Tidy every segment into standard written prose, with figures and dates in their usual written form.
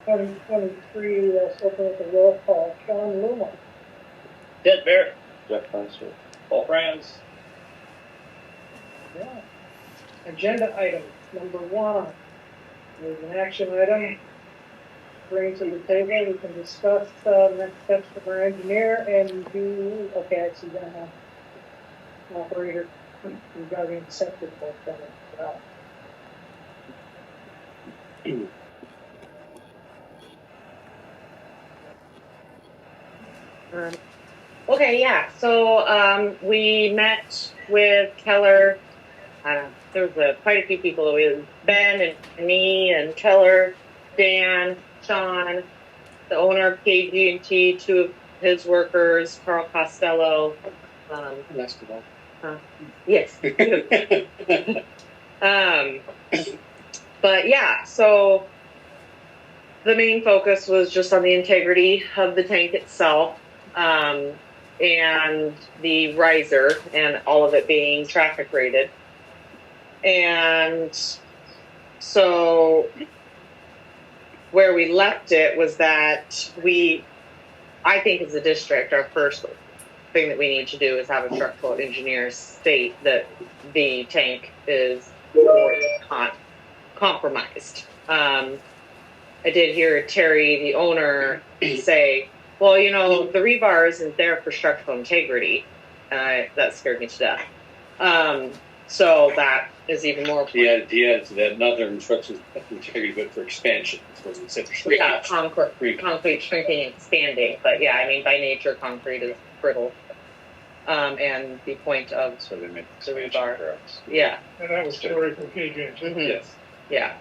2023, let's open with a roll call. Sean Luma. Ted Bear. Jeff Fenster. Paul Franz. Yeah. Agenda item number 1 is an action item. Bring to the table. We can discuss next steps from our engineer and do. Okay, I see that now. Operator regarding septic work done as well. Okay, yeah. So we met with Keller. There was quite a few people. It was Ben and me and Keller, Dan, Sean, the owner of KG&T, 2 of his workers, Carl Costello. Basketball. Yes. But yeah, so the main focus was just on the integrity of the tank itself. And the riser, and all of it being traffic rated. And so where we left it was that I think as a district, our first thing that we need to do is have a structural engineer state that the tank is compromised. I did hear Terry, the owner, say, well, you know, the rebar isn't there for structural integrity. That scared me to death. So that is even more. He added to that, not their structural integrity, but for expansion. Yeah, concrete shrinking and expanding. But yeah, I mean, by nature, concrete is brittle. And the point of so they made the rebar. Yeah. And that was Terry from KG&T. Mm-hmm. Yes. Yeah.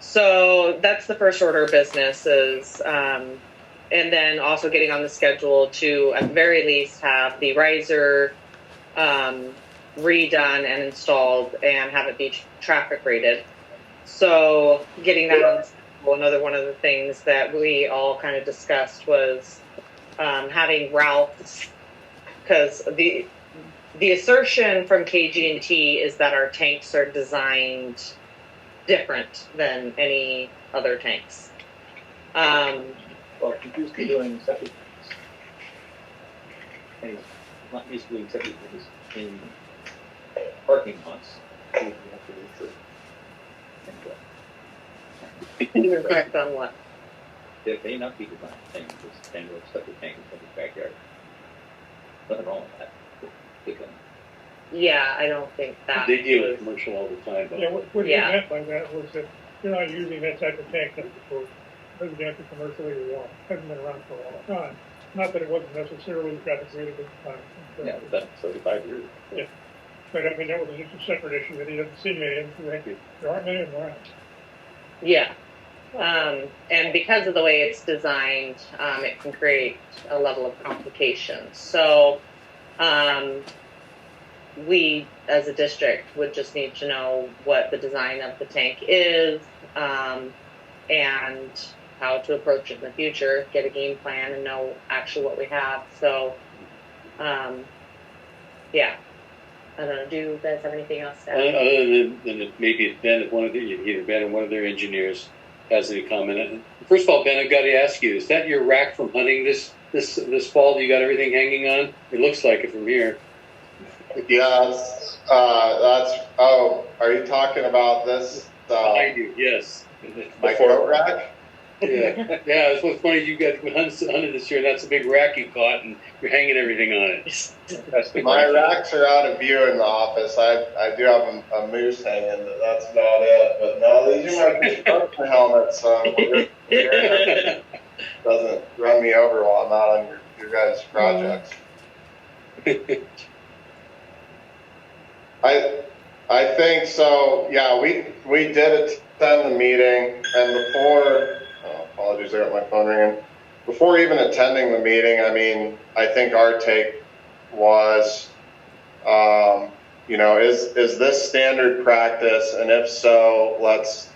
So that's the first order of business is, and then also getting on the schedule to, at the very least, have the riser redone and installed and have it be traffic rated. So getting that on the schedule, another one of the things that we all kind of discussed was having routes, because the assertion from KG&T is that our tanks are designed different than any other tanks. Well, confused to doing septic tanks. Anyway, not used to doing septic tanks in parking lots. We have to make sure. You're correct on what? There may not be designed tanks, just standard septic tank in somebody's backyard. Nothing wrong with that. Yeah, I don't think that. They deal with commercial all the time. Yeah, what he meant by that was that you're not using that type of tank for residential, commercial, either one. Hasn't been around for a long time. Not that it wasn't necessarily traffic rated at the time. Yeah, that's 35 years. Yeah. But I mean, that was just a separate issue that he doesn't see many of them. There aren't many of them around. Yeah. And because of the way it's designed, it can create a level of complication. So we, as a district, would just need to know what the design of the tank is and how to approach it in the future, get a game plan, and know actually what we have. So, yeah. I don't know. Do you guys have anything else to add? Other than maybe Ben, either Ben or one of their engineers has any comment. First of all, Ben, I've got to ask you: is that your rack from hunting this fall? You got everything hanging on? It looks like it from here. Yes, that's. Oh, are you talking about this? I do. Yes. My coat rack. Yeah, yeah. It's what's funny. You guys hunted this year, and that's a big rack you caught, and you're hanging everything on it. My racks are out of view in the office. I do have a moose hanging, but that's about it. But no, these are my construction helmets, so it doesn't run me over while I'm not on your guys' projects. I think so. Yeah, we did attend the meeting, and before. Apologies, I got my phone ringing. Before even attending the meeting, I mean, I think our take was, is this standard practice? And if so, let's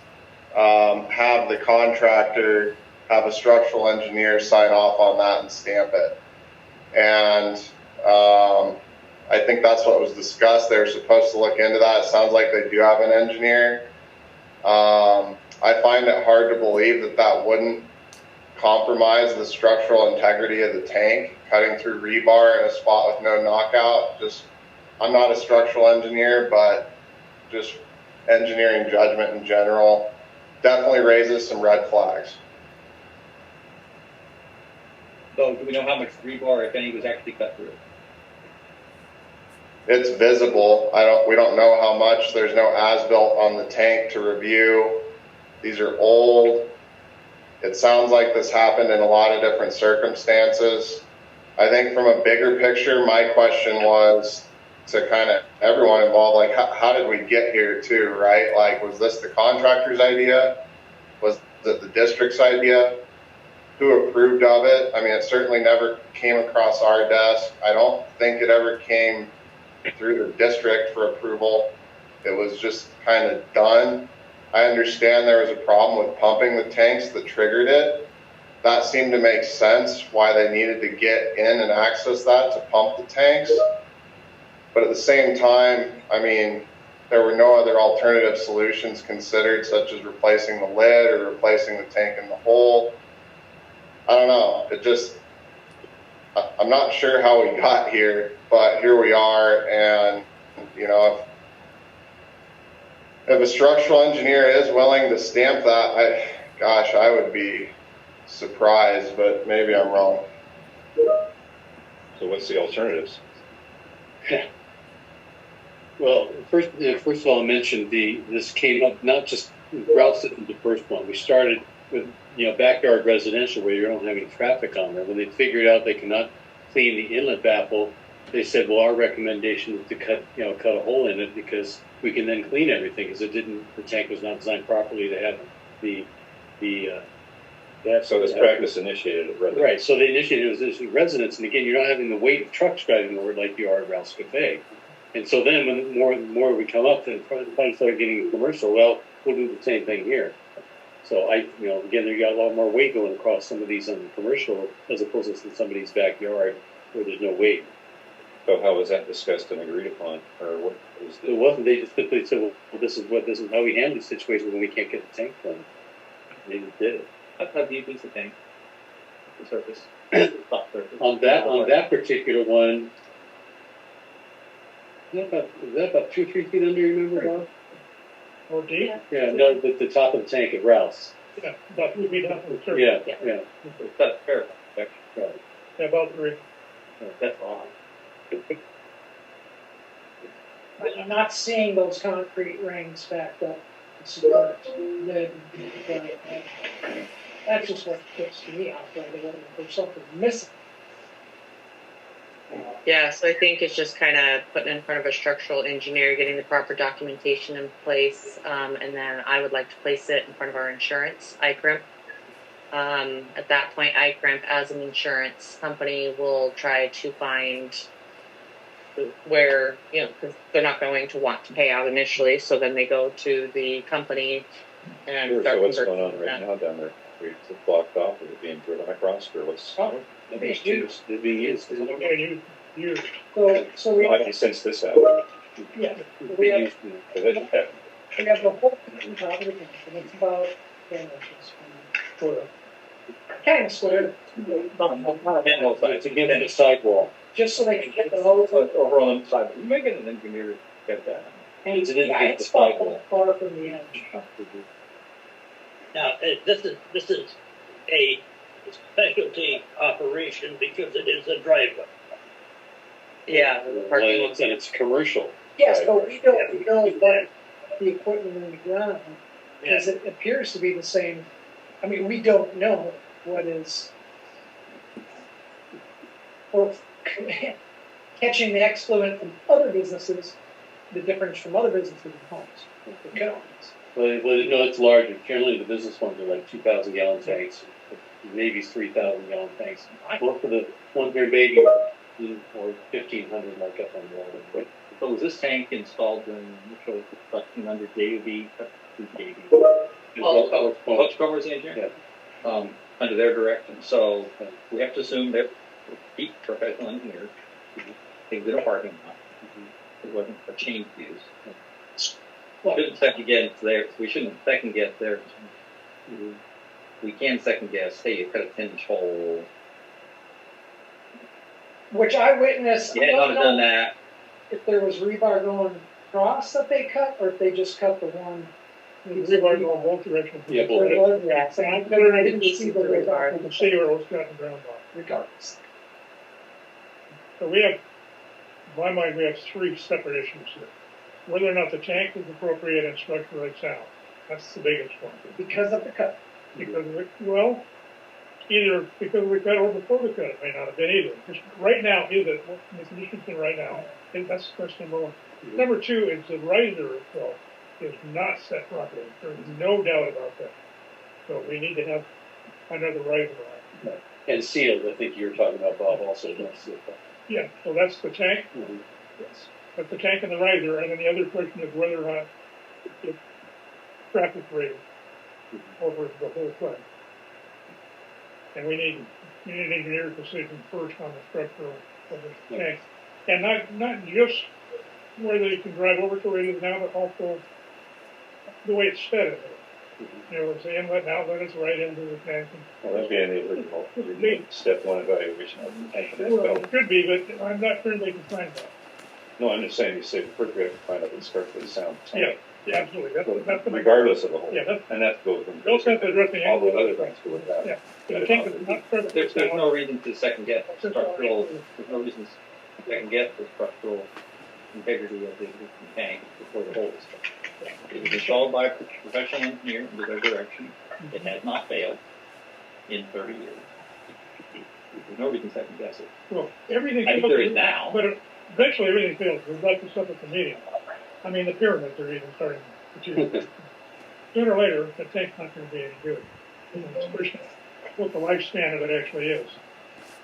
have the contractor have a structural engineer sign off on that and stamp it. And I think that's what was discussed. They were supposed to look into that. It sounds like they do have an engineer. I find it hard to believe that wouldn't compromise the structural integrity of the tank, cutting through rebar in a spot with no knockout. Just, I'm not a structural engineer, but just engineering judgment in general definitely raises some red flags. So do we know how much rebar, if any, was actually cut through? It's visible. We don't know how much. There's no as-built on the tank to review. These are old. It sounds like this happened in a lot of different circumstances. I think from a bigger picture, my question was to kind of everyone involved, like, how did we get here too, right? Like, was this the contractor's idea? Was it the district's idea? Who approved of it? I mean, it certainly never came across our desk. I don't think it ever came through the district for approval. It was just kind of done. I understand there was a problem with pumping the tanks that triggered it. That seemed to make sense why they needed to get in and access that to pump the tanks. But at the same time, I mean, there were no other alternative solutions considered, such as replacing the lid or replacing the tank in the hole. I don't know. It just, I'm not sure how we got here, but here we are. And, you know, if a structural engineer is willing to stamp that, I would be surprised, but maybe I'm wrong. So what's the alternatives? Well, first of all, I mentioned this came up not just Ralph's the first one. We started with backyard residential where you don't have any traffic on there. When they figured out they cannot clean the inlet baffle, they said, well, our recommendation is to cut a hole in it because we can then clean everything because the tank was not designed properly to have So this practice initiated at residents. Right. So they initiated it was residents, and again, you're not having the weight of trucks driving over like you are at Ralph's Cafe. And so then when more we come up, then finally start getting commercial. Well, we'll do the same thing here. So again, there got a lot more weight going across some of these on the commercial as opposed to somebody's backyard where there's no weight. So how was that discussed and agreed upon, or what was It wasn't. They just simply said, "Well, this is how we handle the situation when we can't get the tank done." They just did it. How deep is the tank? The surface? Top surface? On that particular one, is that about 2-3 feet under? You remember, Bob? Or deep? Yeah, no, the top of the tank at Ralph's. Yeah, about 3 feet up from the surface. Yeah. That's fair. Right. Yeah, about 3. That's odd. But I'm not seeing those concrete rings backed up to support the that's just what gets me out right away. There's something missing. Yeah, so I think it's just kind of putting in front of a structural engineer, getting the proper documentation in place, and then I would like to place it in front of our insurance, ICRIMP. At that point, ICRIMP, as an insurance company, will try to find where, because they're not going to want to pay out initially, so then they go to the company and Sure, start so what's converting going on right now down there? Is it blocked off? Is it being driven across, or what's? It's used. It's being used. So we Why since this happened? yeah, we have the whole thing on top of the tank, and it's about 10 inches from kind of square, It's against the sidewall. just so they can get the hose. Over on the side. You may get an engineer to get that. And It's against yeah, the it's far sidewall. from the edge. Now, this is a specialty operation because it is a driveway. Yeah, the parking lot. And it's commercial. Yes, but we don't know what the equipment in the ground, because it appears to be the same. I mean, we don't know what is, or catching the excluent from other businesses, the difference from other businesses and homes. The cones. Well, it's larger. Generally, the business ones are like 2,000 gallon tanks, maybe 3,000 gallon tanks. Most of the ones they're baby or 1,500 like up on the water. So was this tank installed during the initial construction under JV? Welch covers the engineer? Yeah. Under their direction. So we have to assume that each professional engineer, they did a parking lot. It wasn't a change use. We shouldn't second guess theirs. we can second guess, hey, you cut a 10-inch hole. Which I witnessed. You I had don't not have done know that. if there was rebar going across that they cut, or if they just cut the one. Rebar going both directions. Yeah, There both. was, yeah, so I didn't see the You rebar can see where it was cutting ground off. regardless. So we have, in my mind, we have three separate issues here. Whether or not the tank is appropriate and structurally sound. That's the biggest one. Because of the cut. Because well, either because we cut or before we cut, it may not have been either. Just right now, is it the conditions in right now? And that's question number one. Number two is the riser itself is not set properly. There's no doubt about that. So we need to have another riser on it. And sealed, I think you were talking about, Bob, also. Yeah, so that's the tank. Mm-hmm. Yes. That's the tank and the riser, and then the other question is whether or not it's traffic rated over the whole thing. And we need an engineer's decision first on the structure of the tank. And not just where they can drive over to where it is now, but also the way it's fed in there. You know, it's the inlet and outlet is right into the tank. Well, that'd be in the original step one evaluation of the tank. Well, it could be, but I'm not sure they can find that. No, I'm just saying, you say first we have to find out the structurally sound tank. Yeah, absolutely. That's the Regardless of the whole. Yeah, that's- And that goes from. Those have to address the all those angle. other things go with that. Yeah. The tank is not perfectly There's sound. no reason to second guess structural, there's no reason to second guess the structural integrity of the existing tank before the hole is cut. It was installed by a professional engineer under their direction. It has not failed in 30 years. There's no reason to second guess it. Well, everything I think fails, there is now. but eventually everything fails. We'd like to stuff at the medium. I mean, the pyramids are even starting to choose. Sooner or later, the tank's not going to be any good. Especially what the lifespan of it actually is.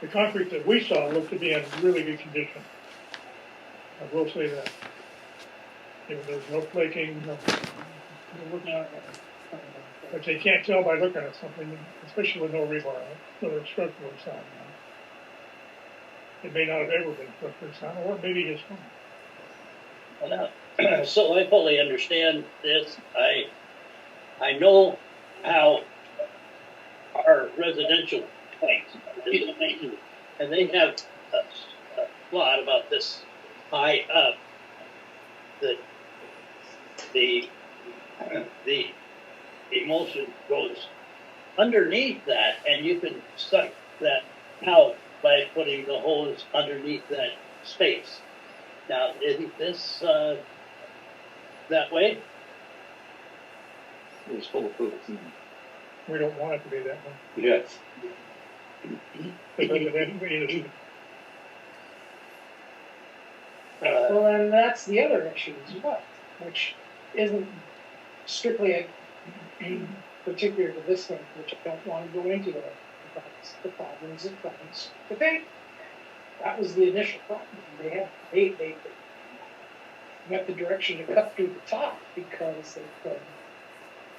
The concrete that we saw looked to be in really good condition. I will say that. You know, there's no flaking, no, but you can't tell by looking at something, especially with no rebar on it, whether it's structurally sound. It may not have ever been structurally sound, or maybe just fine. So I fully understand this. I know how our residential tanks is made, and they have a lot about this high up that the emulsion goes underneath that, and you can suck that out by putting the hose underneath that space. Now, isn't this that way? It was full of fluids. We don't want it to be that way. Yes. Well, and that's the other issue as well, which isn't strictly particular to this thing, which I don't want to go into it. The problems and problems. But that was the initial problem. They got the direction to cut through the top because they couldn't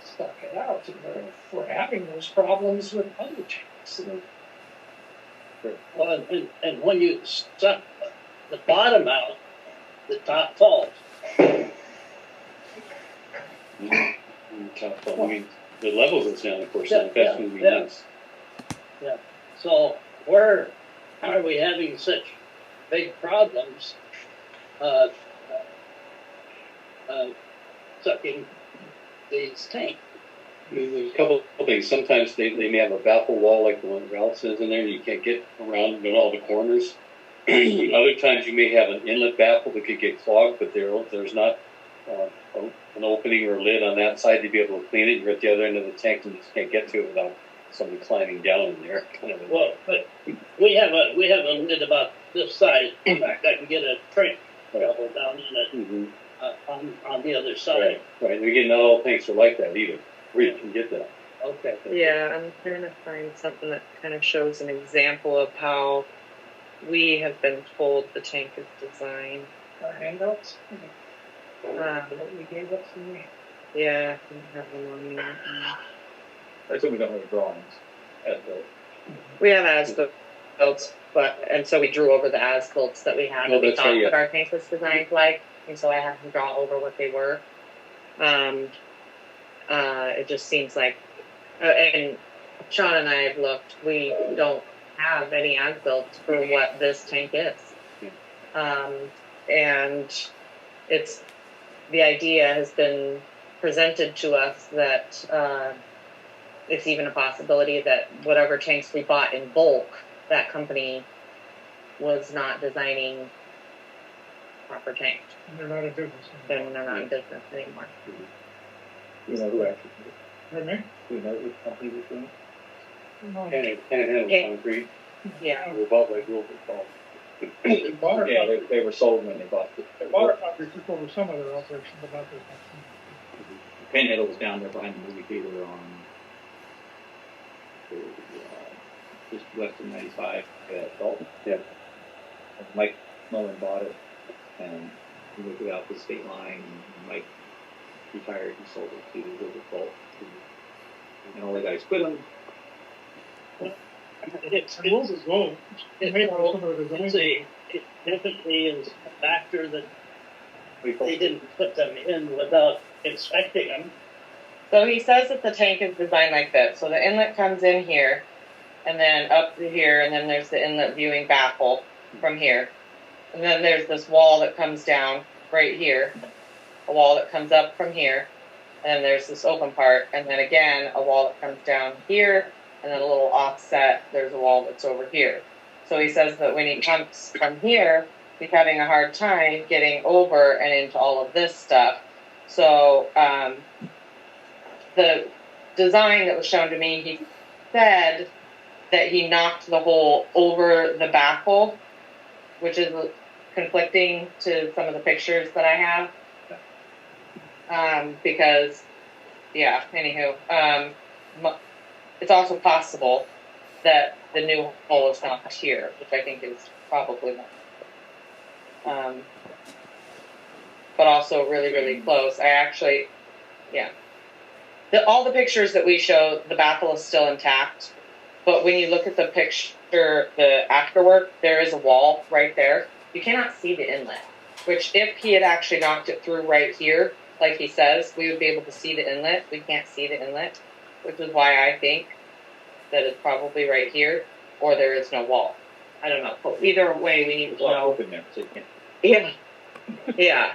stuck it out. And we're having those problems with other tanks. Well, and when you suck the bottom out, the top falls. I mean, the level goes down, of course, and that's when we miss. Yeah. So where are we having such big problems sucking these tanks? There's a couple of things. Sometimes they may have a baffle wall like the one Ralph says in there, and you can't get around in all the corners. Other times you may have an inlet baffle that could get clogged, but there's not an opening or a lid on that side to be able to clean it. You're at the other end of the tank and you just can't get to it without somebody climbing down in there. Kind of Well, but we have a lid about this size. In fact, I can get a train travel down in it on the other side. Right. And again, not all tanks are like that either. Where you can get that. Okay. Yeah, I'm trying to find something that kind of shows an example of how we have been told the tank is designed. Our handouts that we gave up to me. Yeah, I don't have them on me. I assume we don't have the drawings as built. We have as-built, and so we drew over the as-built that we had. Oh, We that's thought right, yeah. what our tank was designed like, and so I had to draw over what they were. It just seems like, and Sean and I have looked, we don't have any as-built for what this tank is. And the idea has been presented to us that it's even a possibility that whatever tanks we bought in bulk, that company was not designing proper tanks. They're not in business. Then they're not in business anymore. You know who actually, Pardon me? do you know which company was doing it? No. Handle Yeah. concrete, Yeah. revolve like roof ball. They bought it. Yeah, they were sold when they bought it. They bought it, they took over some of their operation, but not this one. Panhandle was down there behind the movie theater on just west of 95 at Dalton. Yeah. And Mike Mullen bought it, and he moved it out to the state line. And Mike retired. He sold it to Wilbur Bolt, and all the guys quit him. It's, And Wolves is gold. They made out of some of the design. it definitely is a factor that We they didn't put them in without inspecting them. So he says that the tank is designed like this. So the inlet comes in here, and then up to here, and then there's the inlet viewing baffle from here. And then there's this wall that comes down right here, a wall that comes up from here, and then there's this open part, and then again, a wall that comes down here, and then a little offset, there's a wall that's over here. So he says that when he comes from here, he's having a hard time getting over and into all of this stuff. So, the design that was shown to me, he said that he knocked the hole over the baffle, which is conflicting to some of the pictures that I have. Because, yeah, anywho, it's also possible that the new hole is not here, which I think is probably not. But also really, really close. All the pictures that we show, the baffle is still intact. But when you look at the picture, the afterwork, there is a wall right there. You cannot see the inlet. Which, if he had actually knocked it through right here, like he says, we would be able to see the inlet. We can't see the inlet, which is why I think that it's probably right here, or there is no wall. I don't know. But either way, we need to know. Open there, so you can't. Yeah. Yeah.